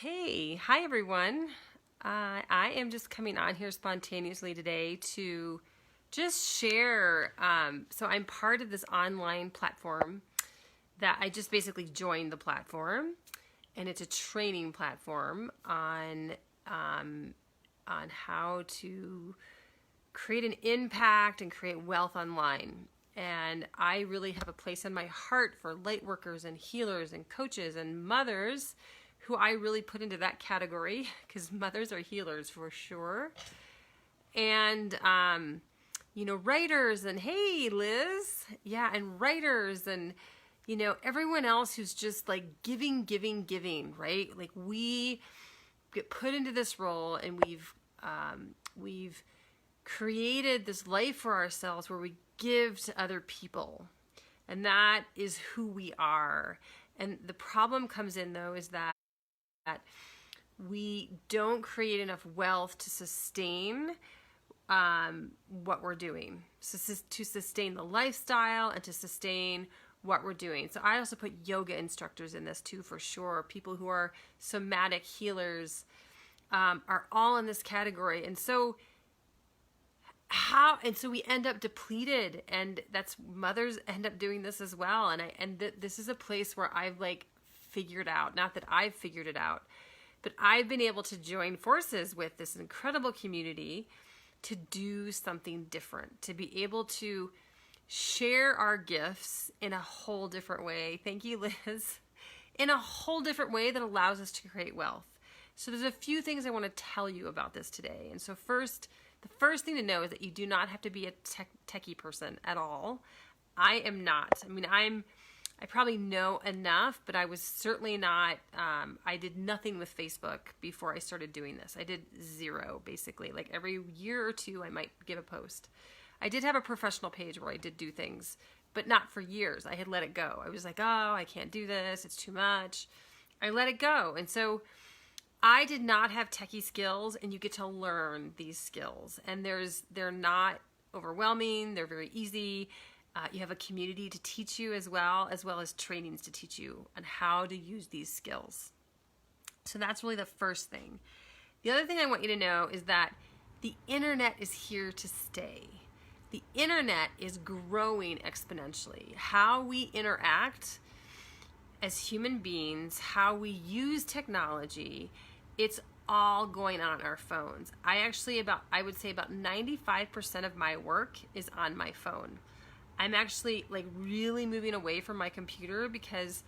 Hi everyone. I am just coming on here spontaneously today to just share. So I'm part of this online platform that I just basically joined the platform, and it's a training platform on how to create an impact and create wealth online. And I really have a place in my heart for light workers and healers and coaches and mothers who I really put into that category because mothers are healers for sure. And, writers and hey, Liz. Yeah, and writers and, everyone else who's just like giving, right? Like we get put into this role and we've created this life for ourselves where we give to other people. And that is who we are. And the problem comes in though is that we don't create enough wealth to sustain what we're doing, so to sustain the lifestyle and to sustain what we're doing. So I also put yoga instructors in this too, for sure. People who are somatic healers are all in this category. And so we end up depleted, and that's mothers end up doing this as well. And this is a place where I've figured out, not that I've figured it out, but I've been able to join forces with this incredible community to do something different, to be able to share our gifts in a whole different way. Thank you, Liz. In a whole different way that allows us to create wealth. So there's a few things I want to tell you about this today. And so the first thing to know is that you do not have to be a techie person at all. I am not. I probably know enough, but I was certainly not. I did nothing with Facebook before I started doing this. I did zero, basically. Like every year or two, I might give a post. I did have a professional page where I did do things, but not for years. I had let it go. I was like, oh, I can't do this. It's too much. I let it go. And so I did not have techie skills, and you get to learn these skills. And they're not overwhelming. They're very easy. You have a community to teach you as well as trainings to teach you on how to use these skills. So that's really the first thing. The other thing I want you to know is that the internet is here to stay. The internet is growing exponentially. How we interact as human beings, how we use technology, it's all going on our phones. I would say about 95% of my work is on my phone. I'm actually really moving away from my computer because,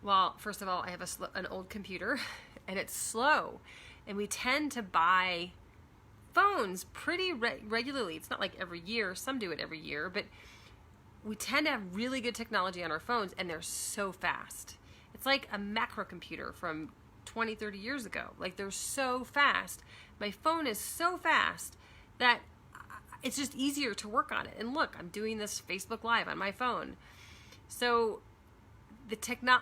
well, first of all, I have an old computer and it's slow, and we tend to buy phones pretty regularly. It's not like every year. Some do it every year, but we tend to have really good technology on our phones, and they're so fast. It's like a macro computer from 20, 30 years ago. They're so fast. My phone is so fast that it's just easier to work on it. And look, I'm doing this Facebook Live on my phone. So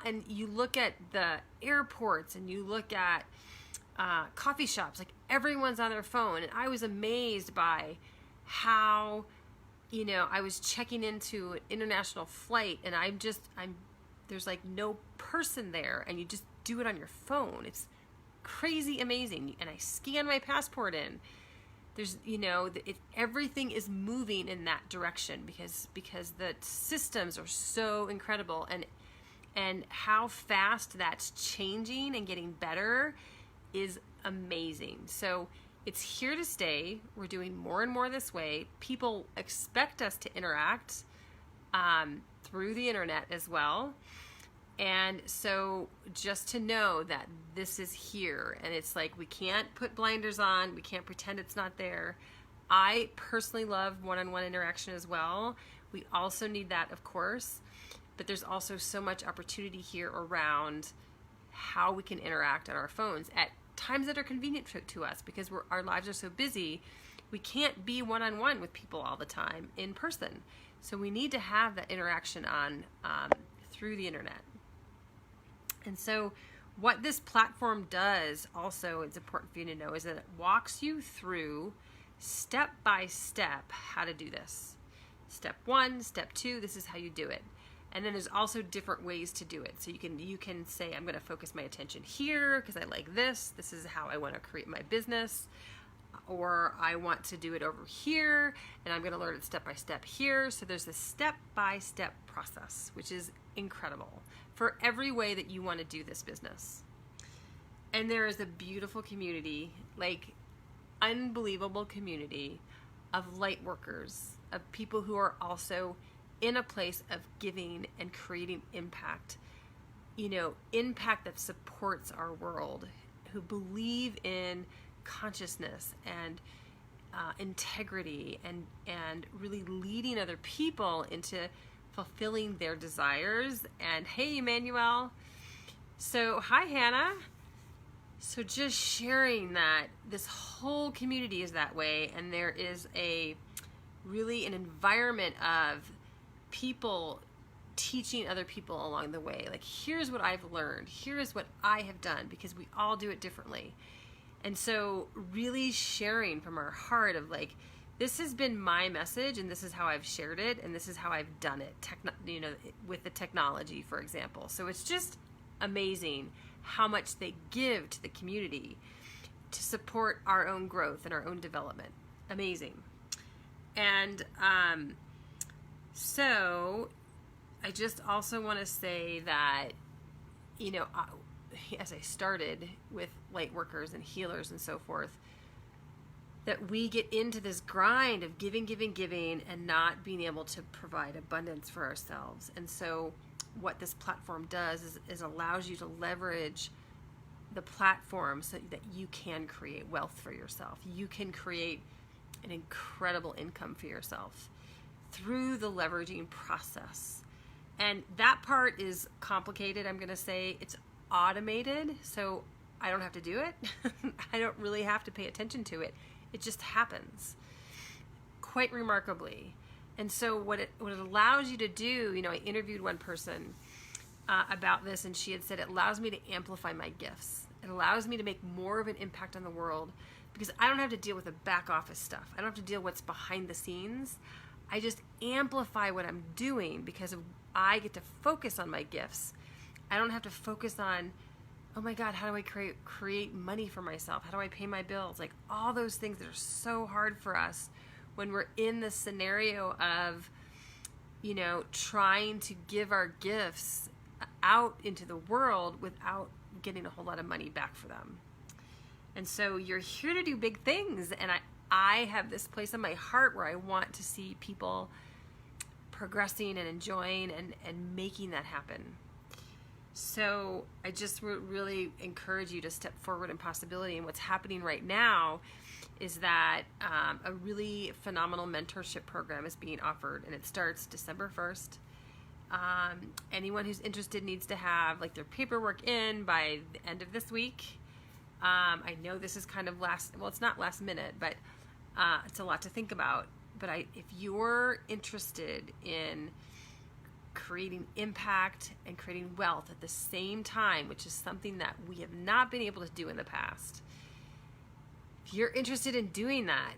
and you look at the airports and you look at coffee shops, everyone's on their phone. And I was amazed by how, I was checking into an international flight, and there's no person there, and you just do it on your phone. It's crazy amazing. And I scan my passport in. There's, everything is moving in that direction because the systems are so incredible, and how fast that's changing and getting better is amazing. So it's here to stay. We're doing more and more this way. People expect us to interact through the internet as well. And so just to know that this is here, and it's we can't put blinders on, we can't pretend it's not there. I personally love one-on-one interaction as well. We also need that, of course, but there's also so much opportunity here around how we can interact on our phones at times that are convenient to us, because our lives are so busy. We can't be one-on-one with people all the time in person. So we need to have that interaction through the internet. And so what this platform does also, it's important for you to know, is that it walks you through step by step how to do this. Step 1, step 2, this is how you do it. And then there's also different ways to do it. So you can say, I'm going to focus my attention here because I like this. This is how I want to create my business. Or I want to do it over here, and I'm going to learn it step by step here. So there's this step-by-step process, which is incredible for every way that you want to do this business. And there is a beautiful community, like unbelievable community of light workers, of people who are also in a place of giving and creating impact, impact that supports our world, who believe in consciousness and integrity and really leading other people into fulfilling their desires. And hey, Emmanuel. So hi, Hannah. So just sharing that this whole community is that way, and there is really an environment of people teaching other people along the way. Like, here's what I've learned. Here's what I have done, because we all do it differently. And so really sharing from our heart of like, this has been my message, and this is how I've shared it, and this is how I've done it, with the technology, for example. So it's just amazing how much they give to the community to support our own growth and our own development. Amazing. And so I just also want to say that, as I started with light workers and healers and so forth, that we get into this grind of giving, and not being able to provide abundance for ourselves. And so what this platform does is allows you to leverage the platform so that you can create wealth for yourself. You can create an incredible income for yourself through the leveraging process. And that part is complicated. I'm going to say it's automated, so I don't have to do it. I don't really have to pay attention to it. It just happens quite remarkably. And so what it allows you to do, I interviewed one person about this, and she had said, it allows me to amplify my gifts. It allows me to make more of an impact on the world, because I don't have to deal with the back office stuff. I don't have to deal with what's behind the scenes. I just amplify what I'm doing because I get to focus on my gifts. I don't have to focus on, oh my God, how do I create money for myself? How do I pay my bills? Like all those things that are so hard for us when we're in the scenario of, trying to give our gifts out into the world without getting a whole lot of money back for them. And so you're here to do big things. And I have this place in my heart where I want to see people progressing and enjoying and making that happen. So I just really encourage you to step forward in possibility. And what's happening right now is that a really phenomenal mentorship program is being offered, and it starts December 1st. Anyone who's interested needs to have their paperwork in by the end of this week. I know this is kind of it's not last minute, but it's a lot to think about. But if you're interested in creating impact and creating wealth at the same time, which is something that we have not been able to do in the past, if you're interested in doing that,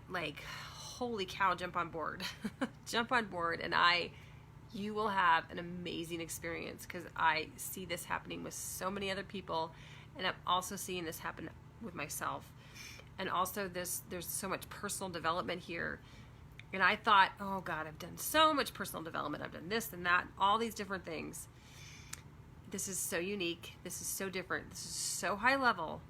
holy cow, jump on board. Jump on board, and you will have an amazing experience, because I see this happening with so many other people, and I'm also seeing this happen with myself. And also there's so much personal development here. And I thought, oh God, I've done so much personal development. I've done this and that, all these different things. This is so unique. This is so different. This is so high level,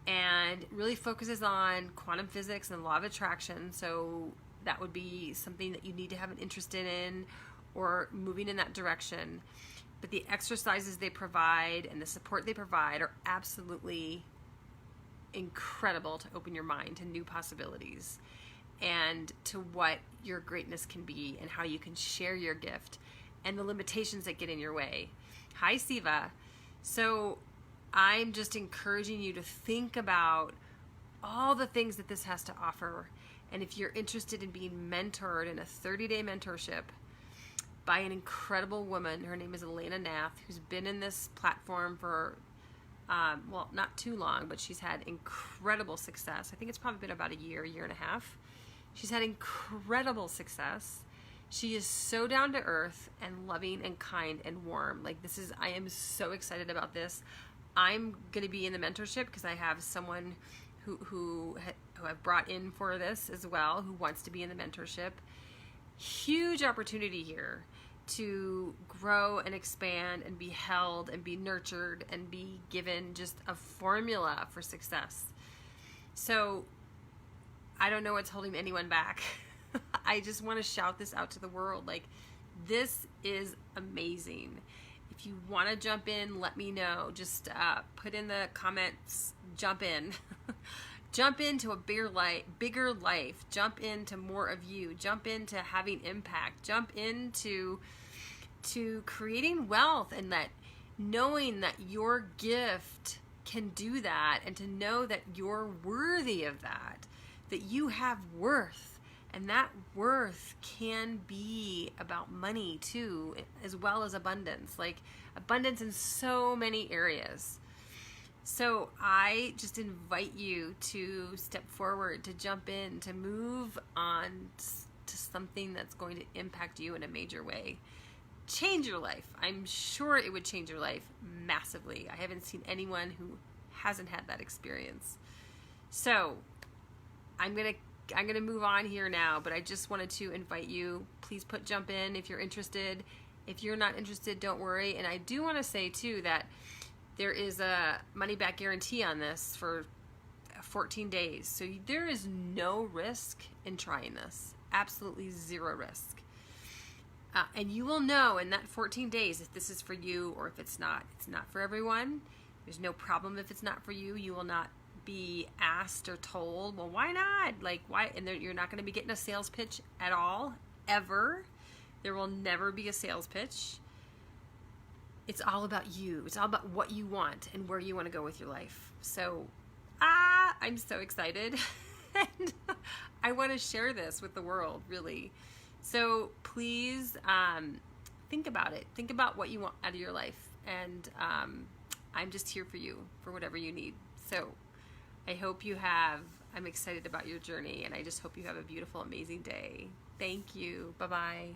and really focuses on quantum physics and law of attraction. So that would be something that you need to have an interest in, or moving in that direction. But the exercises they provide and the support they provide are absolutely incredible to open your mind to new possibilities and to what your greatness can be and how you can share your gift and the limitations that get in your way. Hi, Siva. So I'm just encouraging you to think about all the things that this has to offer. And if you're interested in being mentored in a 30-day mentorship by an incredible woman, her name is Elena Nath, who's been in this platform for, not too long, but she's had incredible success. I think it's probably been about a year and a half. She's had incredible success. She is so down to earth and loving and kind and warm. Like I am so excited about this. I'm going to be in the mentorship because I have someone who I've brought in for this as well, who wants to be in the mentorship. Huge opportunity here to grow and expand and be held and be nurtured and be given just a formula for success. So I don't know what's holding anyone back. I just want to shout this out to the world. Like, this is amazing. If you want to jump in, let me know. Just put in the comments, jump in. Jump into a bigger life. Jump into more of you. Jump into having impact. Jump into creating wealth, and that knowing that your gift can do that, and to know that you're worthy of that, that you have worth. And that worth can be about money too, as well as abundance, like abundance in so many areas. So I just invite you to step forward, to jump in, to move on to something that's going to impact you in a major way. Change your life. I'm sure it would change your life massively. I haven't seen anyone who hasn't had that experience. So I'm going to move on here now, but I just wanted to invite you. Please put jump in if you're interested. If you're not interested, don't worry. And I do want to say too that there is a money back guarantee on this for 14 days. So there is no risk in trying this. Absolutely zero risk. And you will know in that 14 days if this is for you or if it's not. It's not for everyone. There's no problem if it's not for you. You will not be asked or told, well, why not? Like, why? And you're not going to be getting a sales pitch at all, ever. There will never be a sales pitch. It's all about you. It's all about what you want and where you want to go with your life. So, I'm so excited. And I want to share this with the world, really. So please think about it. Think about what you want out of your life. And I'm just here for you, for whatever you need. So I'm excited about your journey, and I just hope you have a beautiful, amazing day. Thank you. Bye-bye.